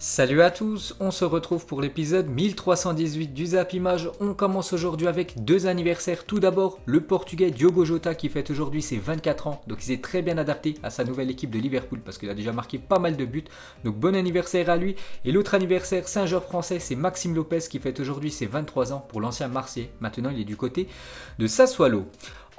Salut à tous, on se retrouve pour l'épisode 1318 du Zap Image. On commence aujourd'hui avec deux anniversaires. Tout d'abord, le Portugais Diogo Jota qui fête aujourd'hui ses 24 ans. Donc il s'est très bien adapté à sa nouvelle équipe de Liverpool parce qu'il a déjà marqué pas mal de buts. Donc bon anniversaire à lui. Et l'autre anniversaire, c'est un joueur français, c'est Maxime Lopez qui fête aujourd'hui ses 23 ans pour l'ancien Marseillais. Maintenant il est du côté de Sassuolo.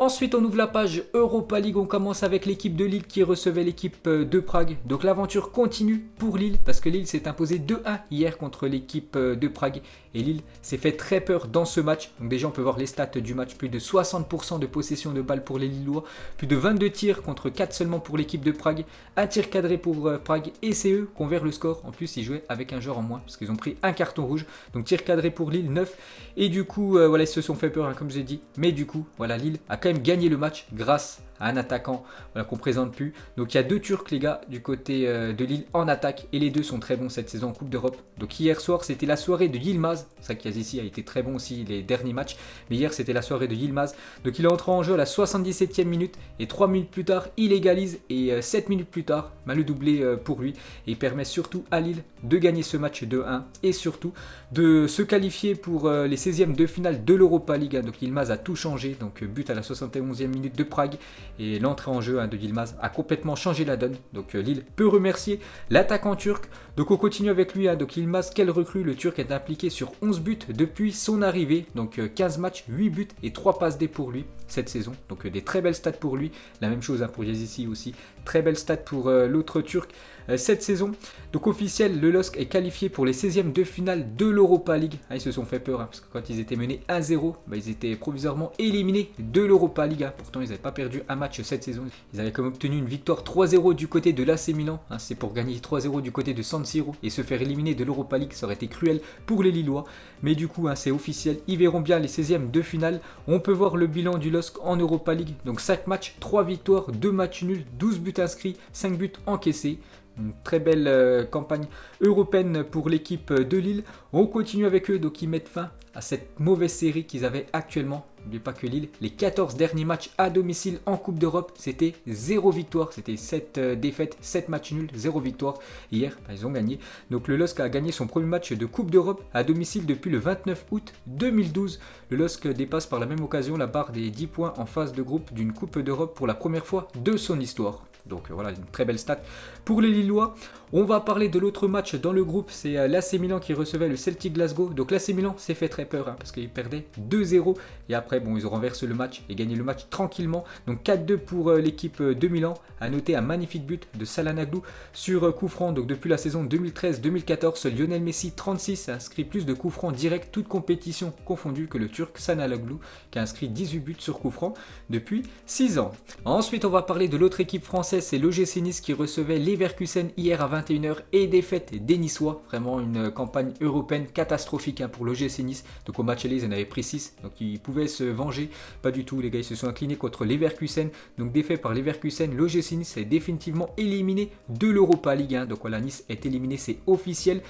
Ensuite, on ouvre la page Europa League. On commence avec l'équipe de Lille qui recevait l'équipe de Prague. Donc l'aventure continue pour Lille parce que Lille s'est imposé 2-1 hier contre l'équipe de Prague. Et Lille s'est fait très peur dans ce match. Donc déjà, on peut voir les stats du match. Plus de 60% de possession de balles pour les Lillois. Plus de 22 tirs contre 4 seulement pour l'équipe de Prague. Un tir cadré pour Prague. Et c'est eux qui ont ouvert le score. En plus, ils jouaient avec un joueur en moins parce qu'ils ont pris un carton rouge. Donc tir cadré pour Lille, 9. Et du coup, voilà, ils se sont fait peur, hein, comme j'ai dit. Mais du coup, voilà, Lille a quand même gagné le match grâce à un attaquant qu'on ne présente plus. Donc il y a deux Turcs les gars du côté de Lille en attaque et les deux sont très bons cette saison en Coupe d'Europe. Donc hier soir c'était la soirée de Yilmaz. C'est vrai qu'Azizi a été très bon aussi les derniers matchs. Mais hier c'était la soirée de Yilmaz. Donc il est entré en jeu à la 77e minute et 3 minutes plus tard il égalise et 7 minutes plus tard le doublé pour lui. Et il permet surtout à Lille de gagner ce match 2-1 et surtout de se qualifier pour les 16e de finale de l'Europa League. Donc Yilmaz a tout changé. Donc but à la 71e minute de Prague. Et l'entrée en jeu de Yilmaz a complètement changé la donne. Donc Lille peut remercier l'attaquant turc. Donc on continue avec lui. Donc Yilmaz, quel recrue. Le turc est impliqué sur 11 buts depuis son arrivée. Donc 15 matchs, 8 buts et 3 passes D pour lui cette saison. Donc des très belles stats pour lui. La même chose pour Yazici aussi. Très belles stats pour l'autre turc cette saison. Donc officiel, le LOSC est qualifié pour les 16e de finale de l'Europa League. Ils se sont fait peur parce que quand ils étaient menés 1-0, ils étaient provisoirement éliminés de l'Europa League. Pourtant ils n'avaient pas perdu un match cette saison. Ils avaient quand même obtenu une victoire 3-0 du côté de l'AC Milan. C'est pour gagner 3-0 du côté de San Siro et se faire éliminer de l'Europa League. Ça aurait été cruel pour les Lillois. Mais du coup c'est officiel. Ils verront bien les 16e de finale. On peut voir le bilan du LOSC en Europa League. Donc 5 matchs, 3 victoires, 2 matchs nuls, 12 buts inscrits, 5 buts encaissés. Une très belle campagne européenne pour l'équipe de Lille. On continue avec eux, donc ils mettent fin à cette mauvaise série qu'ils avaient actuellement. N'oubliez pas que Lille, les 14 derniers matchs à domicile en Coupe d'Europe, c'était 0 victoire. C'était 7 défaites, 7 matchs nuls, 0 victoire. Hier, ils ont gagné. Donc le LOSC a gagné son premier match de Coupe d'Europe à domicile depuis le 29 août 2012. Le LOSC dépasse par la même occasion la barre des 10 points en phase de groupe d'une Coupe d'Europe pour la première fois de son histoire. Donc voilà, une très belle stat pour les Lillois. On va parler de l'autre match dans le groupe, c'est l'AC Milan qui recevait le Celtic Glasgow. Donc l'AC Milan s'est fait très peur parce qu'ils perdaient 2-0 et après ils ont renversé le match et gagné le match tranquillement. Donc 4-2 pour l'équipe de Milan. À noter un magnifique but de Çalhanoğlu sur coup franc. Donc depuis la saison 2013-2014, Lionel Messi 36 a inscrit plus de coups francs directs, toutes compétitions confondues, que le Turc Çalhanoğlu qui a inscrit 18 buts sur coup franc depuis 6 ans. Ensuite on va parler de l'autre équipe française, c'est l'OGC Nice qui recevait Leverkusen hier à 21h et défaite des Niçois. Vraiment une campagne européenne catastrophique pour l'OGC Nice. Donc au match aller ils en avaient pris 6, donc ils pouvaient se venger. Pas du tout les gars, ils se sont inclinés contre Leverkusen. Donc défait par Leverkusen, l'OGC Nice est définitivement éliminé de l'Europa League. Donc voilà, Nice est éliminé, c'est officiel.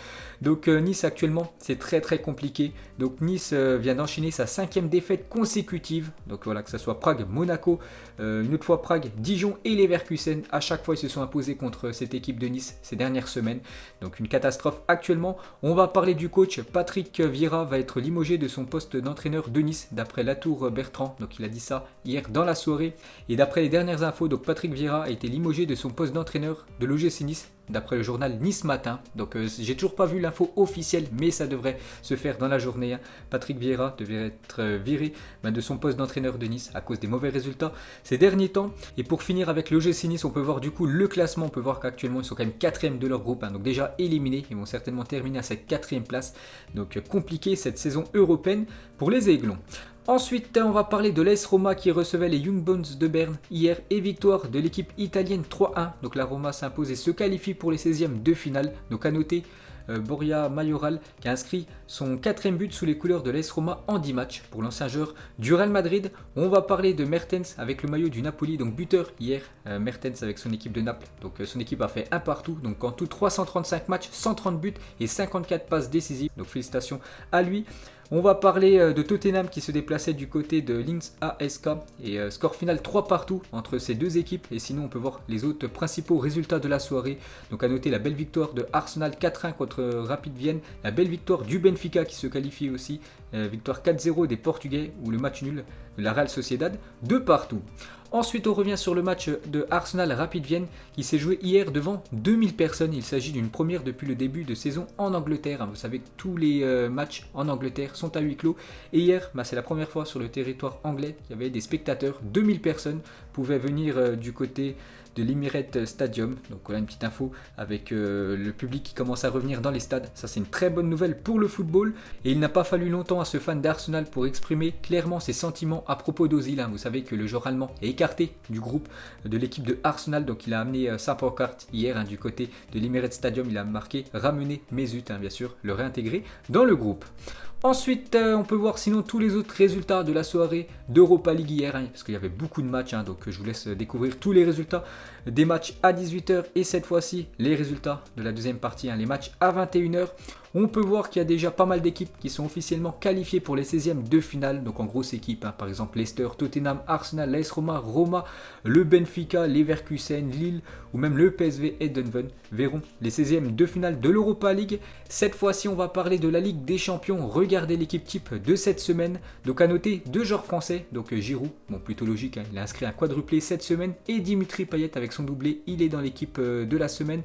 Donc Nice actuellement c'est très très compliqué. Donc Nice vient d'enchaîner sa 5e défaite consécutive. Donc voilà, que ce soit Prague, Monaco, une autre fois Prague, Dijon et Leverkusen. À chaque fois ils se sont imposés contre cette équipe de Nice ces dernières semaines. Donc une catastrophe actuellement. On va parler du coach. Patrick Vieira va être limogé de son poste d'entraîneur de Nice d'après Latour Bertrand. Donc il a dit ça hier dans la soirée. Et d'après les dernières infos, donc Patrick Vieira a été limogé de son poste d'entraîneur de l'OGC Nice d'après le journal Nice Matin. Donc j'ai toujours pas vu l'info officielle, mais ça devrait se faire dans la journée. Patrick Vieira devrait être viré de son poste d'entraîneur de Nice à cause des mauvais résultats ces derniers temps. Et pour finir avec l'OGC Nice, on peut voir du coup le classement. On peut voir qu'actuellement ils sont quand même 4e de leur groupe, donc déjà éliminés. Ils vont certainement terminer à cette 4e place. Donc compliqué cette saison européenne pour les Aiglons. Ensuite, on va parler de l'AS Roma qui recevait les Young Bones de Berne hier et victoire de l'équipe italienne 3-1. Donc la Roma s'impose et se qualifie pour les 16e de finale. Donc à noter Borja Mayoral qui a inscrit son 4e but sous les couleurs de l'AS Roma en 10 matchs pour l'ancien joueur du Real Madrid. On va parler de Mertens avec le maillot du Napoli, donc buteur hier, Mertens avec son équipe de Naples. Donc son équipe a fait un partout, donc en tout 335 matchs, 130 buts et 54 passes décisives. Donc félicitations à lui. On va parler de Tottenham qui se déplaçait du côté de Linz ASK et score final 3 partout entre ces deux équipes. Et sinon on peut voir les autres principaux résultats de la soirée. Donc à noter la belle victoire de Arsenal 4-1 contre contre Rapid Vienne, la belle victoire du Benfica qui se qualifie aussi, victoire 4-0 des Portugais ou le match nul de la Real Sociedad de partout. Ensuite, on revient sur le match de Arsenal Rapid Vienne qui s'est joué hier devant 2000 personnes. Il s'agit d'une première depuis le début de saison en Angleterre. Vous savez que tous les matchs en Angleterre sont à huis clos. Et hier, c'est la première fois sur le territoire anglais qu'il y avait des spectateurs. 2000 personnes pouvaient venir du côté de l'Emirates Stadium. Donc voilà une petite info avec le public qui commence à revenir dans les stades. Ça, c'est une très bonne nouvelle pour le football. Et il n'a pas fallu longtemps à ce fan d'Arsenal pour exprimer clairement ses sentiments à propos d'Ozil. Vous savez que le joueur allemand est écarté du groupe de l'équipe de Arsenal. Donc il a amené sa pancarte hier du côté de l'Emirates Stadium. Il a marqué ramener Mesut, bien sûr, le réintégrer dans le groupe. Ensuite, on peut voir sinon tous les autres résultats de la soirée d'Europa League hier, parce qu'il y avait beaucoup de matchs, donc je vous laisse découvrir tous les résultats des matchs à 18h et cette fois-ci les résultats de la deuxième partie, les matchs à 21h. On peut voir qu'il y a déjà pas mal d'équipes qui sont officiellement qualifiées pour les 16e de finale, donc en grosse équipe, par exemple Leicester, Tottenham, Arsenal, l'AS Roma, le Benfica, Leverkusen, Lille ou même le PSV Eindhoven verront les 16e de finale de l'Europa League. Cette fois-ci, on va parler de la Ligue des Champions. Regardez l'équipe type de cette semaine. Donc à noter deux joueurs français, donc Giroud, plutôt logique, il a inscrit un quadruplé cette semaine, et Dimitri Payet avec son doublé, il est dans l'équipe de la semaine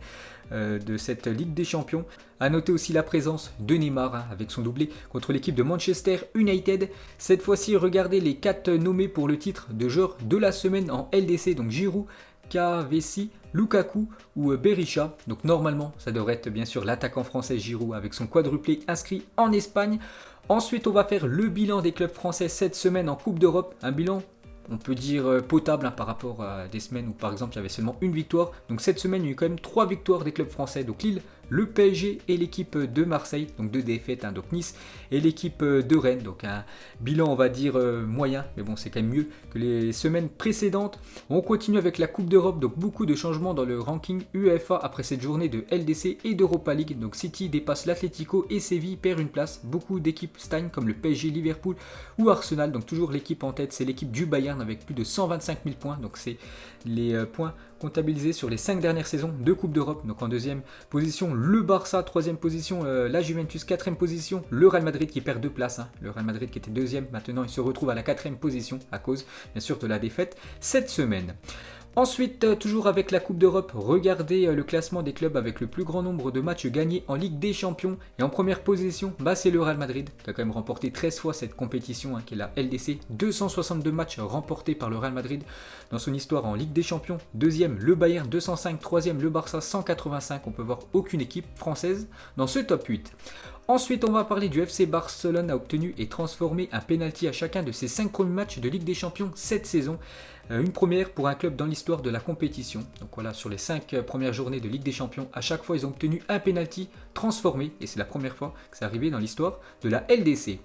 de cette Ligue des Champions. A noter aussi la présence de Neymar avec son doublé contre l'équipe de Manchester United. Cette fois-ci, regardez les 4 nommés pour le titre de joueur de la semaine en LDC, donc Giroud, KVC, Lukaku ou Berisha. Donc normalement, ça devrait être bien sûr l'attaquant français Giroud avec son quadruplé inscrit en Espagne. Ensuite, on va faire le bilan des clubs français cette semaine en Coupe d'Europe. Un bilan, on peut dire potable par rapport à des semaines où par exemple il y avait seulement une victoire. Donc cette semaine il y a eu quand même 3 victoires des clubs français. Donc Lille, le PSG et l'équipe de Marseille. Donc 2 défaites, donc Nice et l'équipe de Rennes. Donc un bilan on va dire moyen. Mais bon, c'est quand même mieux que les semaines précédentes. On continue avec la Coupe d'Europe. Donc beaucoup de changements dans le ranking UEFA après cette journée de LDC et d'Europa League. Donc City dépasse l'Atlético et Séville perd une place. Beaucoup d'équipes stagnent comme le PSG, Liverpool ou Arsenal. Donc toujours l'équipe en tête, c'est l'équipe du Bayern avec plus de 125 000 points. Donc c'est les points comptabilisés sur les 5 dernières saisons de Coupe d'Europe. Donc en deuxième position, le Barça, troisième position, la Juventus, quatrième position, le Real Madrid qui perd 2 places. Le Real Madrid qui était deuxième, maintenant il se retrouve à la 4e position à cause bien sûr de la défaite cette semaine. Ensuite, toujours avec la Coupe d'Europe, regardez le classement des clubs avec le plus grand nombre de matchs gagnés en Ligue des Champions. Et en première position, c'est le Real Madrid qui a quand même remporté 13 fois cette compétition, qui est la LDC. 262 matchs remportés par le Real Madrid dans son histoire en Ligue des Champions. Deuxième, le Bayern, 205. Troisième, le Barça, 185. On peut voir aucune équipe française dans ce top 8. Ensuite, on va parler du FC Barcelone a obtenu et transformé un penalty à chacun de ses 5 premiers matchs de Ligue des Champions cette saison. Une première pour un club dans l'histoire de la compétition. Donc voilà, sur les 5 premières journées de Ligue des Champions, à chaque fois ils ont obtenu un penalty transformé. Et c'est la première fois que c'est arrivé dans l'histoire de la LDC.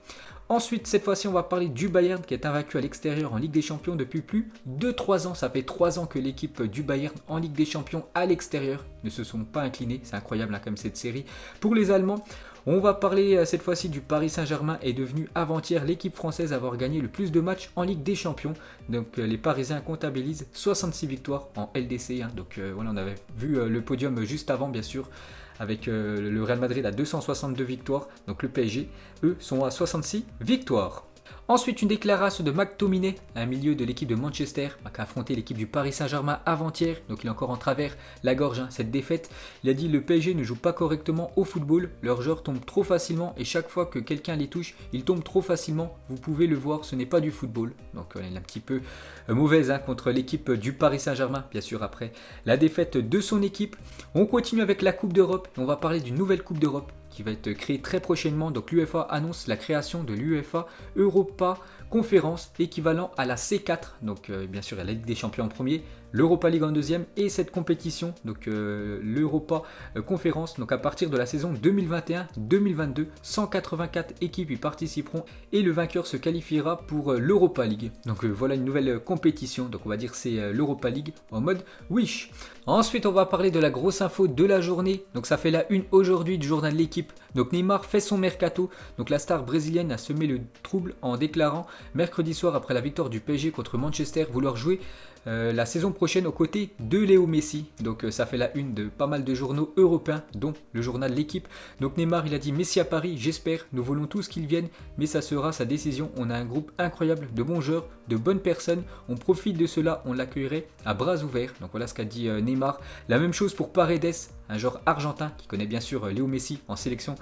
Ensuite, cette fois-ci, on va parler du Bayern qui est invaincu à l'extérieur en Ligue des Champions depuis plus de 3 ans. Ça fait 3 ans que l'équipe du Bayern en Ligue des Champions à l'extérieur ne se sont pas inclinés. C'est incroyable comme cette série pour les Allemands. On va parler cette fois-ci du Paris Saint-Germain est devenu avant-hier l'équipe française à avoir gagné le plus de matchs en Ligue des Champions. Donc les Parisiens comptabilisent 66 victoires en LDC. Donc voilà, on avait vu le podium juste avant bien sûr, avec le Real Madrid à 262 victoires. Donc le PSG, eux, sont à 66 victoires. Ensuite, une déclaration de McTominay, un milieu de l'équipe de Manchester, qui a affronté l'équipe du Paris Saint-Germain avant-hier. Donc il est encore en travers la gorge, cette défaite. Il a dit: le PSG ne joue pas correctement au football, leurs joueurs tombent trop facilement et chaque fois que quelqu'un les touche, ils tombent trop facilement. Vous pouvez le voir, ce n'est pas du football. Donc elle est un petit peu mauvaise contre l'équipe du Paris Saint-Germain, bien sûr après la défaite de son équipe. On continue avec la Coupe d'Europe et on va parler d'une nouvelle Coupe d'Europe qui va être créée très prochainement. Donc l'UEFA annonce la création de l'UEFA Europa Conférence équivalent à la C4. Donc bien sûr il y a la Ligue des Champions en premier, l'Europa League en deuxième et cette compétition, donc l'Europa Conférence. Donc à partir de la saison 2021-2022, 184 équipes y participeront et le vainqueur se qualifiera pour l'Europa League. Donc voilà une nouvelle compétition, donc on va dire c'est l'Europa League en mode Wish. Ensuite on va parler de la grosse info de la journée. Donc ça fait la une aujourd'hui du journal de l'équipe Donc Neymar fait son mercato, donc la star brésilienne a semé le trouble en déclarant mercredi soir après la victoire du PSG contre Manchester vouloir jouer la saison prochaine aux côtés de Léo Messi. Donc ça fait la une de pas mal de journaux européens, dont le journal L'Équipe. Donc Neymar il a dit Messi à Paris, j'espère, nous voulons tous qu'il vienne, mais ça sera sa décision. On a un groupe incroyable de bons joueurs, de bonnes personnes, on profite de cela, on l'accueillerait à bras ouverts. Donc voilà ce qu'a dit Neymar. La même chose pour Paredes, un joueur argentin qui connaît bien sûr Léo Messi en sélection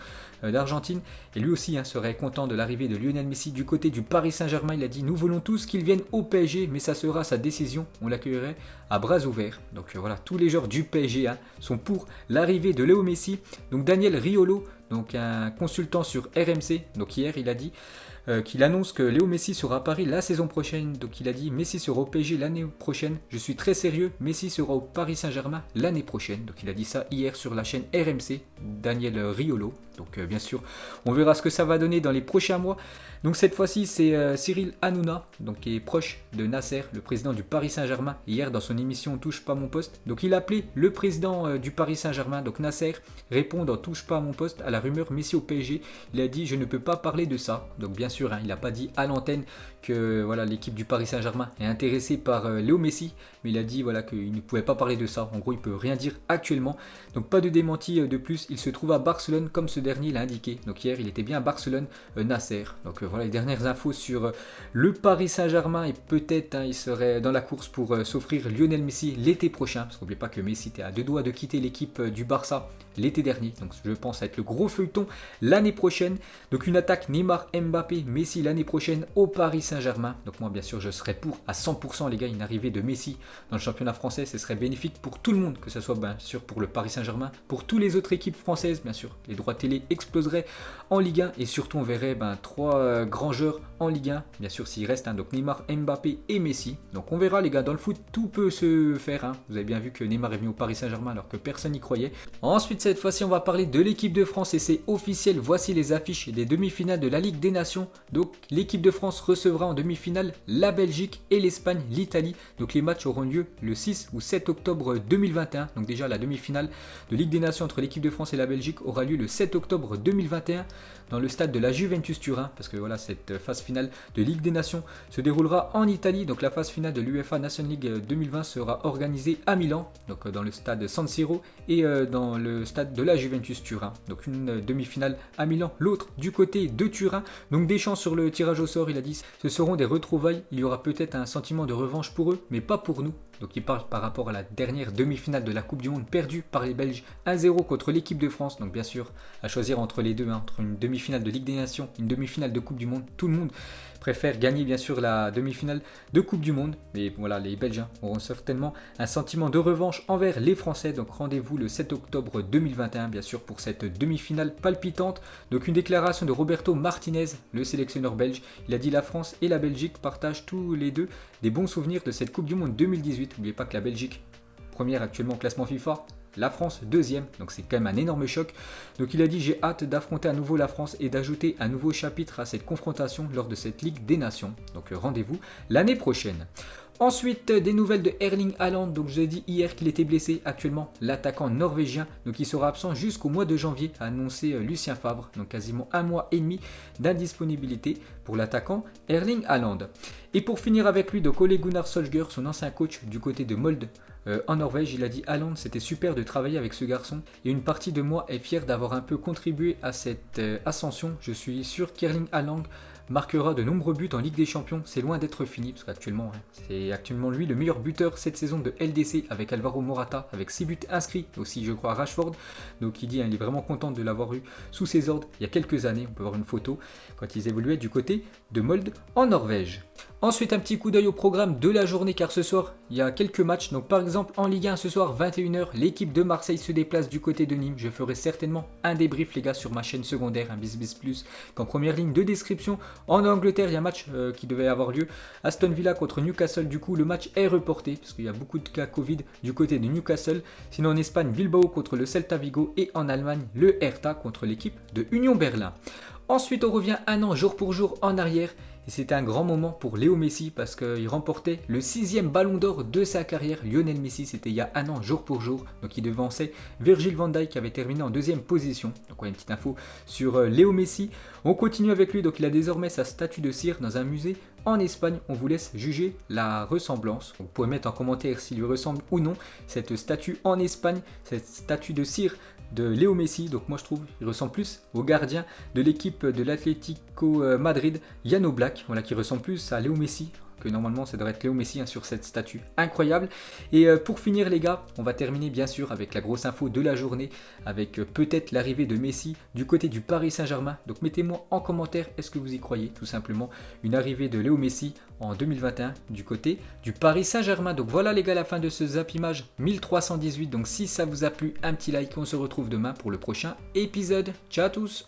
d'Argentine. Et lui aussi serait content de l'arrivée de Lionel Messi du côté du Paris Saint-Germain. Il a dit nous voulons tous qu'il vienne au PSG, mais ça sera sa décision. On l'accueillerait à bras ouverts. Donc voilà, tous les joueurs du PSG sont pour l'arrivée de Léo Messi. Donc Daniel Riolo, donc un consultant sur RMC, donc hier il a dit qu'il annonce que Léo Messi sera à Paris la saison prochaine. Donc il a dit Messi sera au PSG l'année prochaine. Je suis très sérieux, Messi sera au Paris Saint-Germain l'année prochaine. Donc il a dit ça hier sur la chaîne RMC, Daniel Riolo. Donc bien sûr, on verra ce que ça va donner dans les prochains mois. Donc cette fois-ci, c'est Cyril Hanouna, donc qui est proche de Nasser, le président du Paris Saint-Germain. Hier, dans son émission Touche pas mon poste, donc il a appelé le président du Paris Saint-Germain, donc Nasser, répond dans Touche pas à mon poste à la rumeur Messi au PSG. Il a dit je ne peux pas parler de ça. Donc bien sûr, il n'a pas dit à l'antenne que voilà l'équipe du Paris Saint-Germain est intéressée par Léo Messi, mais il a dit voilà qu'il ne pouvait pas parler de ça. En gros, il peut rien dire actuellement. Donc pas de démenti de plus. Il se trouve à Barcelone, comme ce dernier l'a indiqué. Donc hier, il était bien à Barcelone, Nasser. Donc voilà les dernières infos sur le Paris Saint-Germain, et peut-être il serait dans la course pour s'offrir Lionel Messi l'été prochain, parce qu'oubliez pas que Messi était à 2 doigts de quitter l'équipe du Barça l'été dernier, donc je pense être le gros feuilleton l'année prochaine. Donc une attaque Neymar, Mbappé, Messi l'année prochaine au Paris Saint-Germain. Donc moi bien sûr je serais pour à 100% les gars, une arrivée de Messi dans le championnat français, ce serait bénéfique pour tout le monde, que ce soit bien sûr pour le Paris Saint-Germain, pour toutes les autres équipes françaises bien sûr. Les droits télé exploseraient en Ligue 1, et surtout on verrait 3 grands joueurs en Ligue 1, bien sûr s'il reste, donc Neymar, Mbappé et Messi. Donc on verra les gars, dans le foot tout peut se faire, Vous avez bien vu que Neymar est venu au Paris Saint-Germain alors que personne n'y croyait. Ensuite cette fois-ci on va parler de l'équipe de France, et c'est officiel, voici les affiches des demi-finales de la Ligue des Nations. Donc l'équipe de France recevra en demi-finale la Belgique et l'Espagne, l'Italie. Donc les matchs auront lieu le 6 ou 7 octobre 2021. Donc déjà la demi-finale de Ligue des Nations entre l'équipe de France et la Belgique aura lieu le 7 octobre 2021 dans le stade de la Juventus Turin, parce que voilà cette phase finale de Ligue des Nations se déroulera en Italie. Donc la phase finale de l'UEFA Nations League 2020 sera organisée à Milan, donc dans le stade San Siro, et dans le stade de la Juventus Turin. Donc une demi-finale à Milan, l'autre du côté de Turin. Donc Deschamps sur le tirage au sort, il a dit ce seront des retrouvailles, il y aura peut-être un sentiment de revanche pour eux, mais pas pour nous. Donc il parle par rapport à la dernière demi-finale de la Coupe du Monde perdue par les Belges 1-0 contre l'équipe de France. Donc bien sûr, à choisir entre les deux, entre une demi-finale de Ligue des Nations, une demi-finale de Coupe du Monde, tout le monde préfère gagner bien sûr la demi-finale de Coupe du Monde. Mais voilà, les Belges auront certainement un sentiment de revanche envers les Français. Donc rendez-vous le 7 octobre 2021 bien sûr pour cette demi-finale palpitante. Donc une déclaration de Roberto Martinez, le sélectionneur belge. Il a dit la France et la Belgique partagent tous les deux des bons souvenirs de cette Coupe du Monde 2018. N'oubliez pas que la Belgique, première actuellement au classement FIFA, la France deuxième, donc c'est quand même un énorme choc. Donc il a dit j'ai hâte d'affronter à nouveau la France et d'ajouter un nouveau chapitre à cette confrontation lors de cette Ligue des Nations. Donc rendez-vous l'année prochaine. Ensuite, des nouvelles de Erling Haaland. Donc, je l'ai dit hier qu'il était blessé. Actuellement, l'attaquant norvégien, donc il sera absent jusqu'au mois de janvier, a annoncé Lucien Favre. Donc, quasiment 1 mois et demi d'indisponibilité pour l'attaquant Erling Haaland. Et pour finir avec lui, donc Ole Gunnar Solskjaer, son ancien coach du côté de Molde en Norvège, il a dit Haaland, c'était super de travailler avec ce garçon et une partie de moi est fière d'avoir un peu contribué à cette ascension. Je suis sûr qu'Erling Haaland marquera de nombreux buts en Ligue des Champions, c'est loin d'être fini, parce qu'actuellement, c'est actuellement lui le meilleur buteur cette saison de LDC avec Alvaro Morata, avec 6 buts inscrits, aussi je crois à Rashford. Donc il dit, il est vraiment content de l'avoir eu sous ses ordres il y a quelques années, on peut voir une photo, quand ils évoluaient du côté de Molde en Norvège. Ensuite, un petit coup d'œil au programme de la journée, car ce soir, il y a quelques matchs. Donc par exemple, en Ligue 1, ce soir, 21h, l'équipe de Marseille se déplace du côté de Nîmes. Je ferai certainement un débrief, les gars, sur ma chaîne secondaire, un BizBiz Plus, qu'en première ligne de description. En Angleterre, il y a un match qui devait avoir lieu. Aston Villa contre Newcastle, du coup, le match est reporté, parce qu'il y a beaucoup de cas Covid du côté de Newcastle. Sinon, en Espagne, Bilbao contre le Celta Vigo, et en Allemagne, le Hertha contre l'équipe de Union Berlin. Ensuite, on revient un an jour pour jour en arrière. et c'était un grand moment pour Léo Messi parce qu'il remportait le 6e ballon d'or de sa carrière. Lionel Messi, c'était il y a un an jour pour jour, donc il devançait Virgil van Dijk qui avait terminé en 2e position. Donc une petite info sur Léo Messi. On continue avec lui, donc il a désormais sa statue de cire dans un musée en Espagne. On vous laisse juger la ressemblance. Vous pouvez mettre en commentaire s'il lui ressemble ou non cette statue en Espagne, cette statue de cire de Léo Messi. Donc moi je trouve qu'il ressemble plus au gardien de l'équipe de l'Atlético Madrid, Jan Oblak, voilà, qui ressemble plus à Léo Messi, que normalement ça devrait être Léo Messi sur cette statue incroyable. Et pour finir les gars, on va terminer bien sûr avec la grosse info de la journée, avec peut-être l'arrivée de Messi du côté du Paris Saint-Germain. Donc mettez-moi en commentaire, est-ce que vous y croyez tout simplement, une arrivée de Léo Messi en 2021 du côté du Paris Saint-Germain. Donc voilà les gars, la fin de ce Zap Image 1318. Donc si ça vous a plu, un petit like, on se retrouve demain pour le prochain épisode. Ciao à tous.